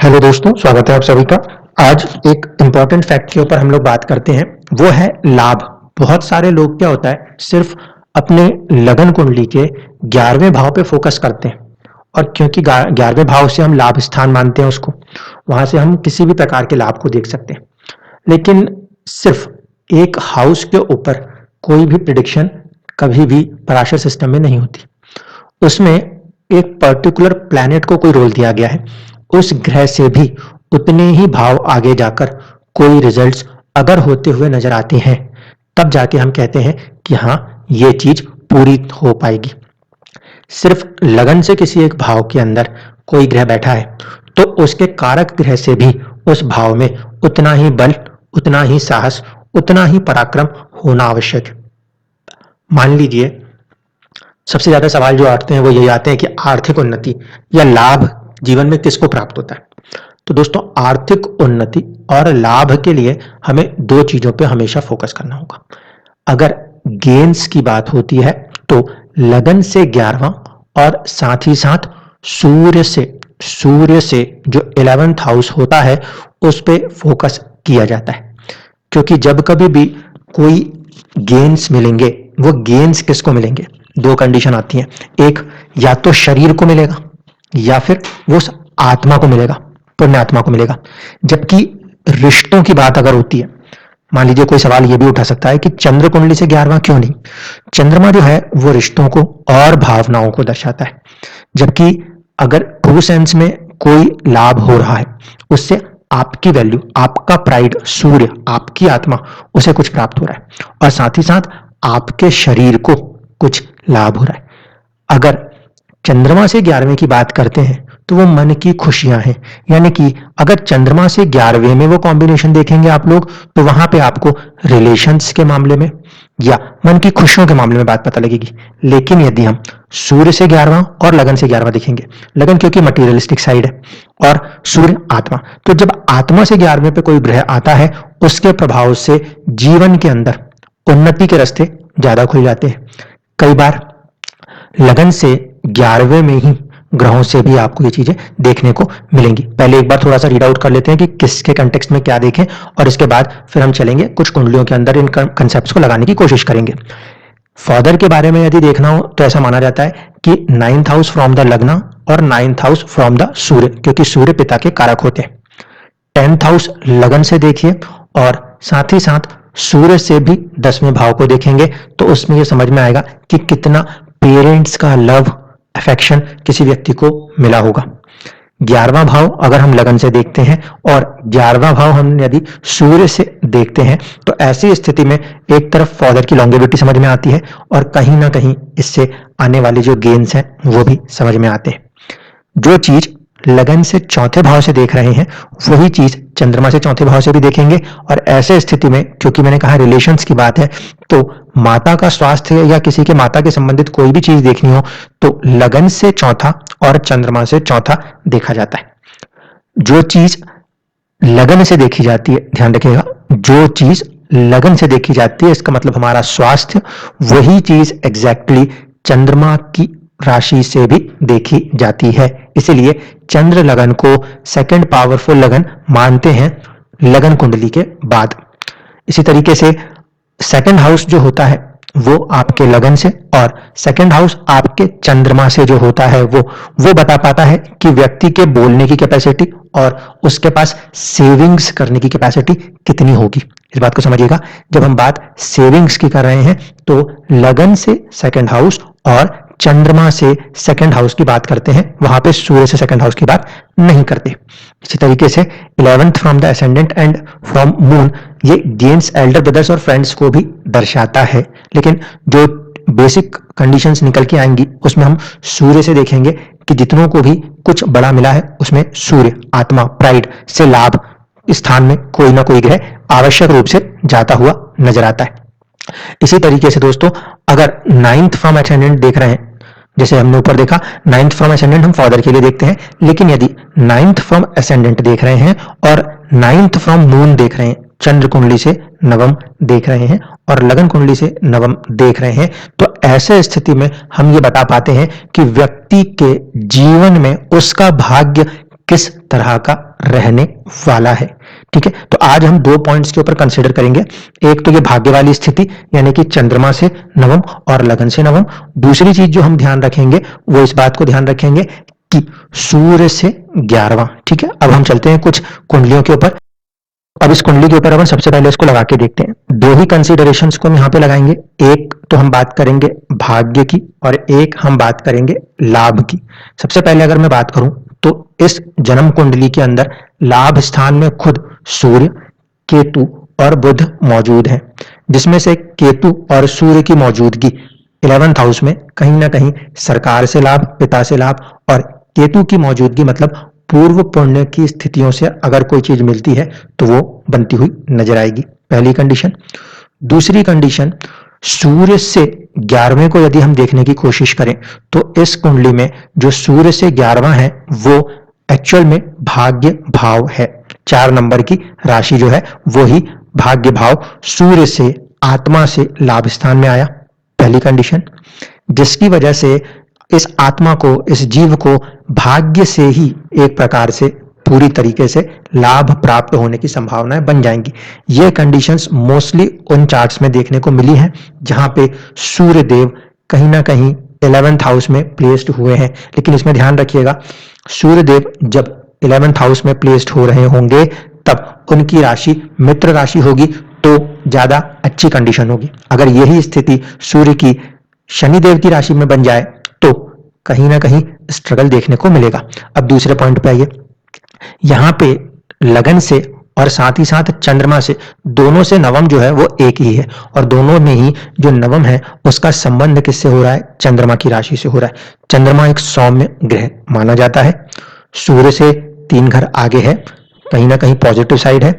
Hello दोस्तों, स्वागत है आप सभी का। आज एक इम्पॉर्टेंट फैक्ट के ऊपर हम लोग बात करते हैं, वो है लाभ। बहुत सारे लोग क्या होता है, सिर्फ अपने लगन कुंडली के 11वें भाव पे फोकस करते हैं, और क्योंकि 11वें भाव से हम लाभ स्थान मानते हैं उसको, वहां से हम किसी भी प्रकार के लाभ को देख सकते हैं। लेकिन सिर्फ एक हाउस के ऊपर कोई भी प्रिडिक्शन कभी भी पराशर सिस्टम में नहीं होती। उसमें एक पर्टिकुलर प्लैनेट को कोई रोल दिया गया है, उस ग्रह से भी उतने ही भाव आगे जाकर कोई रिजल्ट्स अगर होते हुए नजर आते हैं, तब जाके हम कहते हैं कि हाँ, ये चीज पूरी हो पाएगी। सिर्फ लगन से किसी एक भाव के अंदर कोई ग्रह बैठा है तो उसके कारक ग्रह से भी उस भाव में उतना ही बल, उतना ही साहस, उतना ही पराक्रम होना आवश्यक है। मान लीजिए, सबसे ज्यादा सवाल जो आते हैं वो यही आते हैं कि आर्थिक उन्नति या लाभ जीवन में किसको प्राप्त होता है। तो दोस्तों, आर्थिक उन्नति और लाभ के लिए हमें दो चीजों पे हमेशा फोकस करना होगा। अगर गेन्स की बात होती है तो लगन से 11वां और साथ ही साथ सूर्य से जो 11th हाउस होता है उस पे फोकस किया जाता है। क्योंकि जब कभी भी कोई गेन्स मिलेंगे, वो गेन्स किसको मिलेंगे, दो कंडीशन आती हैं। एक, या तो शरीर को मिलेगा या फिर वो आत्मा को मिलेगा, पुण्य आत्मा को मिलेगा। जबकि रिश्तों की बात अगर होती है, मान लीजिए कोई सवाल ये भी उठा सकता है कि चंद्र कुंडली से 11वां क्यों नहीं। चंद्रमा जो है वो रिश्तों को और भावनाओं को दर्शाता है, जबकि अगर ट्रू सेंस में कोई लाभ हो रहा है, उससे आपकी वैल्यू, आपका प्राइड, सूर्य, आपकी आत्मा, उसे कुछ प्राप्त हो रहा है, और साथ ही साथ आपके शरीर को कुछ लाभ हो रहा है। अगर चंद्रमा से 11वें की बात करते हैं तो वो मन की खुशियां हैं। यानी कि अगर चंद्रमा से 11वें में वो कॉम्बिनेशन देखेंगे आप लोग, तो वहां पे आपको रिलेशंस के मामले में या मन की खुशियों के मामले में बात पता लगेगी। लेकिन यदि हम सूर्य से 11वां और लगन से 11वां देखेंगे, लगन क्योंकि मटीरियलिस्टिक साइड है और सूर्य आत्मा, तो जब आत्मा से 11वें पे कोई ग्रह आता है, उसके प्रभाव से जीवन के अंदर उन्नति के रास्ते ज्यादा खुल जाते हैं। कई बार लगन से 11वें में ही ग्रहों से भी आपको ये चीजें देखने को मिलेंगी। पहले एक बार थोड़ा सा रीड आउट कर लेते हैं कि किसके कंटेक्स्ट में क्या देखें, और इसके बाद फिर हम चलेंगे कुछ कुंडलियों के अंदर इन कंसेप्ट्स को लगाने की कोशिश करेंगे। फादर के बारे में यदि देखना हो तो ऐसा माना जाता है कि 9th हाउस फ्रॉम द लग्न और 9th हाउस फ्रॉम द सूर्य, क्योंकि सूर्य पिता के कारक होते हैं। 10th हाउस लगन से देखिए, और साथ ही साथ सूर्य से भी 10वें भाव को देखेंगे, तो उसमें यह समझ में आएगा कि कितना पेरेंट्स का लव, अफेक्शन किसी व्यक्ति को मिला होगा। 11वां भाव अगर हम लगन से देखते हैं और 11वां भाव हम यदि सूर्य से देखते हैं, तो ऐसी स्थिति में एक तरफ फादर की लॉन्गेविटी समझ में आती है, और कहीं ना कहीं इससे आने वाले जो गेन्स हैं वो भी समझ में आते हैं। जो चीज लगन से चौथे भाव से देख रहे हैं, वही चीज चंद्रमा से चौथे भाव से भी देखेंगे। और ऐसे स्थिति में, क्योंकि मैंने कहा रिलेशंस की बात है, तो माता का स्वास्थ्य या किसी के माता के संबंधित कोई भी चीज देखनी हो तो लगन से चौथा और चंद्रमा से चौथा देखा जाता है। जो चीज लगन से देखी जाती है, ध्यान रखिएगा, जो चीज लगन से देखी जाती है, इसका मतलब हमारा स्वास्थ्य, वही चीज एग्जैक्टली चंद्रमा की राशि से भी देखी जाती है। इसीलिए चंद्र लगन को सेकंड पावरफुल लगन मानते हैं लगन कुंडली के बाद। इसी तरीके से सेकंड हाउस जो होता है वो आपके लगन से, और सेकंड हाउस आपके चंद्रमा से जो होता है वो बता पाता है कि व्यक्ति के बोलने की कैपेसिटी और उसके पास सेविंग्स करने की कैपेसिटी कितनी होगी। इस बात को समझिएगा, जब हम बात सेविंग्स की कर रहे हैं तो लगन से सेकंड हाउस और चंद्रमा से सेकंड हाउस की बात करते हैं, वहां पे सूर्य से सेकंड हाउस की बात नहीं करते। इसी तरीके से 11th from the ascendant and from moon, ये गेन्स एल्डर ब्रदर्स और फ्रेंड्स को भी दर्शाता है। लेकिन जो बेसिक कंडीशंस निकल के आएंगी उसमें हम सूर्य से देखेंगे कि जितनों को भी कुछ बड़ा मिला है उसमें सूर्य, आत्मा, प्राइड से लाभ स्थान में कोई ना कोई ग्रह आवश्यक रूप से जाता हुआ नजर आता है। इसी तरीके से दोस्तों, अगर 9th फ्रॉम एसेंडेंट देख रहे हैं, जैसे हमने ऊपर देखा 9th फ्रॉम एसेंडेंट हम फादर के लिए देखते हैं, लेकिन यदि 9th फ्रॉम एसेंडेंट देख रहे हैं और 9th फ्रॉम मून देख रहे हैं, चंद्र कुंडली से नवम देख रहे हैं और लगन कुंडली से नवम देख रहे हैं, तो ऐसे स्थिति में हम ये बता पाते हैं कि व्यक्ति के जीवन में उसका भाग्य किस तरह का रहने वाला है। ठीक है, तो आज हम 2 पॉइंट्स के ऊपर कंसिडर करेंगे। एक तो ये भाग्य वाली स्थिति यानी कि चंद्रमा से नवम और लगन से नवम। दूसरी चीज जो हम ध्यान रखेंगे वो इस बात को ध्यान रखेंगे कि सूर्य से 11वां। ठीक है, अब हम चलते हैं कुछ कुंडलियों के ऊपर। अब इस कुंडली के ऊपर अपन सबसे पहले इसको लगा के देखते हैं। 2 ही कंसिडरेशंस को हम यहाँ पे लगाएंगे। एक तो हम बात करेंगे भाग्य की और एक हम बात करेंगे लाभ की। सबसे पहले अगर मैं बात करूं तो इस जन्म कुंडली के अंदर लाभ स्थान में खुद सूर्य, केतु और बुध मौजूद हैं, जिसमें से केतु और सूर्य की मौजूदगी 11th हाउस में कहीं ना कहीं सरकार से लाभ, पिता से लाभ, और केतु की मौजूदगी मतलब पूर्व पुण्य की स्थितियों से अगर कोई चीज मिलती है तो वो बनती हुई नजर आएगी, पहली कंडीशन। दूसरी कंडीशन, सूर्य से 11वें को यदि हम देखने की कोशिश करें तो इस कुंडली में जो सूर्य से 11वां है वो एक्चुअल में भाग्य भाव है। 4 नंबर की राशि जो है वो ही भाग्य भाव सूर्य से आत्मा से लाभ स्थान में आया, पहली कंडीशन, जिसकी वजह से इस आत्मा को, इस जीव को भाग्य से ही एक प्रकार से पूरी तरीके से लाभ प्राप्त होने की संभावनाएं बन जाएंगी। ये कंडीशंस मोस्टली उन चार्ट्स में देखने को मिली हैं जहां पे सूर्य देव कहीं ना कहीं 11th हाउस में प्लेस्ड हुए हैं। लेकिन इसमें ध्यान रखिएगा, सूर्य देव जब 11th हाउस में प्लेस्ड हो रहे होंगे तब उनकी राशि मित्र राशि होगी तो ज्यादा अच्छी कंडीशन होगी। अगर यही स्थिति सूर्य की शनिदेव की राशि में बन जाए तो कहीं ना कहीं स्ट्रगल देखने को मिलेगा। अब दूसरे पॉइंट पे आइए। यहां पे लगन से और साथ ही साथ चंद्रमा से, दोनों से नवम जो है वो एक ही है, और दोनों में ही जो नवम है उसका संबंध किससे हो रहा है? चंद्रमा की राशि से हो रहा है। चंद्रमा एक सौम्य ग्रह माना जाता है, सूर्य से 3 घर आगे है, कहीं ना कहीं पॉजिटिव साइड है।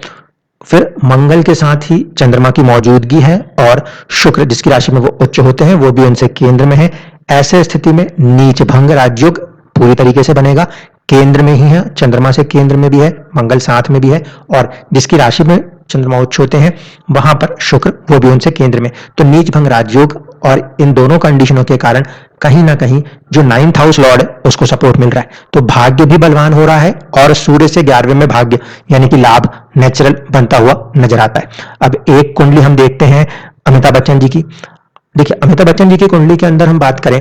फिर मंगल के साथ ही चंद्रमा की मौजूदगी है और शुक्र जिसकी राशि में वो उच्च होते हैं वो भी उनसे केंद्र में है। ऐसे स्थिति में नीच भंग राजयोग पूरी तरीके से बनेगा, केंद्र में ही है, चंद्रमा से केंद्र में भी है, मंगल साथ में भी है, और जिसकी राशि में चंद्रमा उच्च होते हैं वहां पर शुक्र वो भी उनसे केंद्र में। तो नीच भंग राजयोग और इन दोनों कंडीशनों के कारण कहीं ना कहीं जो 9th हाउस लॉर्ड है उसको सपोर्ट मिल रहा है, तो भाग्य भी बलवान हो रहा है और सूर्य से 11वें में भाग्य यानी कि लाभ नेचुरल बनता हुआ नजर आता है। अब एक कुंडली हम देखते हैं अमिताभ बच्चन जी की। देखिए, अमिताभ बच्चन जी की कुंडली के अंदर हम बात करें,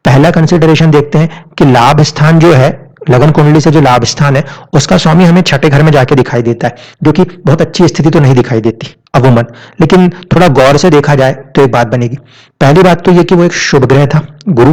पहला कंसिडरेशन देखते हैं कि लाभ स्थान जो है, लगन कुंडली से जो लाभ स्थान है उसका स्वामी हमें छठे घर में जाके दिखाई देता है, जो कि बहुत अच्छी स्थिति तो नहीं दिखाई देती अमूमन, लेकिन थोड़ा गौर से देखा जाए तो एक बात बनेगी। पहली बात तो ये कि वो एक शुभ ग्रह था, गुरु।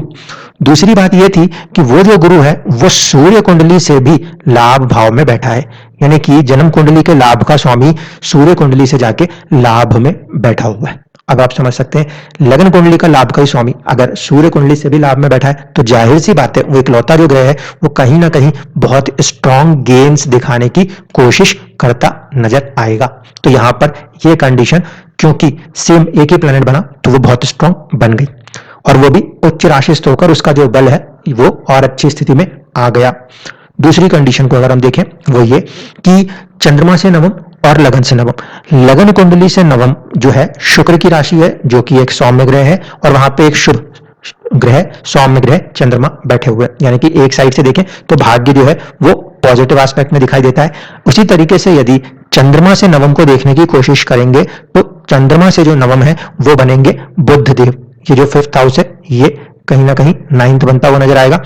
दूसरी बात ये थी कि वो जो गुरु है वो सूर्य कुंडली से भी लाभ भाव में बैठा है, यानी कि जन्म कुंडली के लाभ का स्वामी सूर्य कुंडली से जाके लाभ में बैठा हुआ है। अब आप समझ सकते हैं, लगन कुंडली का लाभ का ही स्वामी अगर सूर्य कुंडली से भी लाभ में बैठा है तो जाहिर सी बात है वो इकलौता जो ग्रह है वो कहीं ना कहीं बहुत स्ट्रॉन्ग गेन्स दिखाने की कोशिश करता नजर आएगा। तो यहां पर ये कंडीशन, क्योंकि सेम एक ही प्लेनेट बना तो वो बहुत स्ट्रॉन्ग बन गई, और वो भी उच्च राशि होकर उसका जो बल है वो और अच्छी स्थिति में आ गया। दूसरी कंडीशन को अगर हम देखें वो ये कि चंद्रमा से नवम और लगन से नवम। लगन कुंडली से नवम जो है शुक्र की राशि है, जो कि एक सौम्य ग्रह है, और वहां पे एक शुभ ग्रह सौम्य ग्रह चंद्रमा बैठे हुए, यानी कि एक साइड से देखें तो भाग्य जो है वो पॉजिटिव एस्पेक्ट में दिखाई देता है। उसी तरीके से यदि चंद्रमा से नवम को देखने की कोशिश करेंगे तो चंद्रमा से जो नवम है वो बनेंगे बुध देव। ये जो 5th हाउस है ये कहीं ना कहीं 9th बनता हुआ नजर आएगा।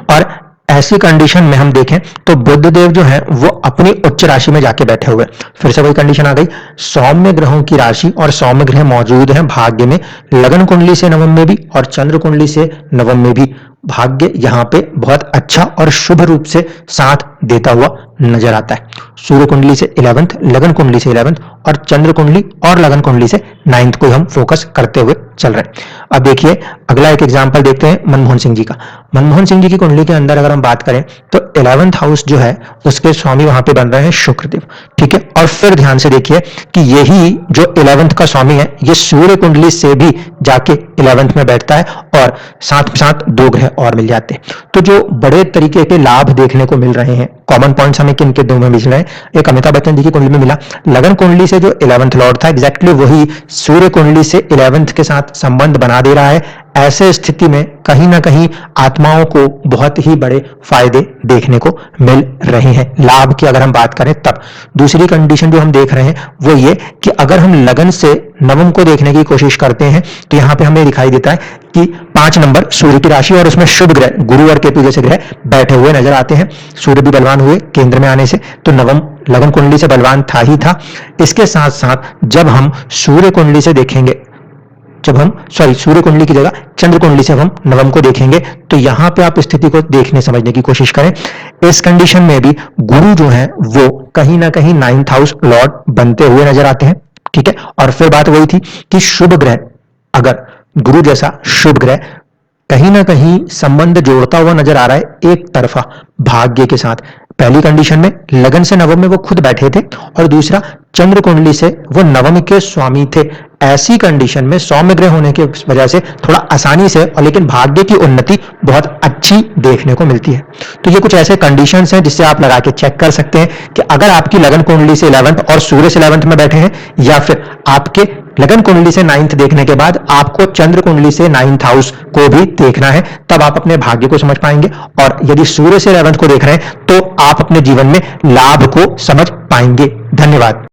और ऐसी कंडीशन में हम देखें तो बुध देव जो है वो अपनी उच्च राशि में जाके बैठे हुए, फिर से वही कंडीशन आ गई, सौम्य ग्रहों की राशि और सौम्य ग्रह मौजूद हैं भाग्य में, लगन कुंडली से नवम में भी और चंद्र कुंडली से नवम में भी भाग्य यहाँ पे बहुत अच्छा और शुभ रूप से साथ देता हुआ नजर आता है। सूर्य कुंडली से 11th, लगन कुंडली से 11th और चंद्र कुंडली और लगन कुंडली से 9th को हम फोकस करते हुए चल रहे हैं। अब देखिए अगला एक एग्जांपल देखते हैं मनमोहन सिंह जी का। मनमोहन सिंह जी की कुंडली के अंदर अगर हम बात करें तो 11th हाउस जो है उसके स्वामी वहां पे बन रहे हैं शुक्रदेव, ठीक है। और फिर ध्यान से देखिए कि यही जो 11th का स्वामी है ये सूर्य कुंडली से भी जाके 11th में बैठता है और साथ साथ 2 ग्रह और मिल जाते हैं। तो जो बड़े तरीके के लाभ देखने को मिल रहे हैं, कॉमन पॉइंट्स हमें किन के दो में मिल रहे हैं, एक अमिताभ बच्चन जी की कुंडली में मिला, लगन कुंडली से जो 11th लॉर्ड था एग्जैक्टली वही सूर्य कुंडली से 11th के साथ संबंध बना दे रहा है। ऐसे स्थिति में कहीं ना कहीं आत्माओं को बहुत ही बड़े फायदे देखने को मिल रहे हैं, लाभ की अगर हम बात करें तब। दूसरी कंडीशन जो हम देख रहे हैं वो ये कि अगर हम लगन से नवम को देखने की कोशिश करते हैं तो यहां पे हमें दिखाई देता है कि 5 नंबर सूर्य की राशि और उसमें शुभ ग्रह गुरु और केतु जैसे ग्रह बैठे हुए नजर आते हैं। सूर्य भी बलवान हुए केंद्र में आने से, तो नवम लगन कुंडली से बलवान था ही था। इसके साथ साथ जब हम सूर्य कुंडली से देखेंगे, सूर्य कुंडली की जगह चंद्र कुंडली से हम नवम को देखेंगे, तो यहां पे आप स्थिति को देखने समझने की कोशिश करें। इस कंडीशन में भी गुरु जो है वो कहीं ना कहीं 9th हाउस लॉर्ड बनते हुए नजर आते हैं, ठीक है। और फिर बात वही थी कि शुभ ग्रह, अगर गुरु जैसा शुभ ग्रह कहीं ना कहीं संबंध जोड़ता हुआ नजर आ रहा है एक तरफा भाग्य के साथ। पहली कंडीशन में लगन से नवम में वो खुद बैठे थे, और दूसरा चंद्र कुंडली से वो नवम के स्वामी थे। ऐसी कंडीशन में सौम्य ग्रह होने की वजह से थोड़ा आसानी से, और लेकिन भाग्य की उन्नति बहुत अच्छी देखने को मिलती है। तो ये कुछ ऐसे कंडीशंस हैं जिससे आप लगा के चेक कर सकते हैं कि अगर आपकी लगन कुंडली से 11th और सूर्य से 11th में बैठे हैं, या फिर आपके लगन कुंडली से 9th देखने के बाद आपको चंद्र कुंडली से 9th हाउस को भी देखना है, तब आप अपने भाग्य को समझ पाएंगे। और यदि सूर्य से 11th को देख रहे हैं तो आप अपने जीवन में लाभ को समझ पाएंगे। धन्यवाद।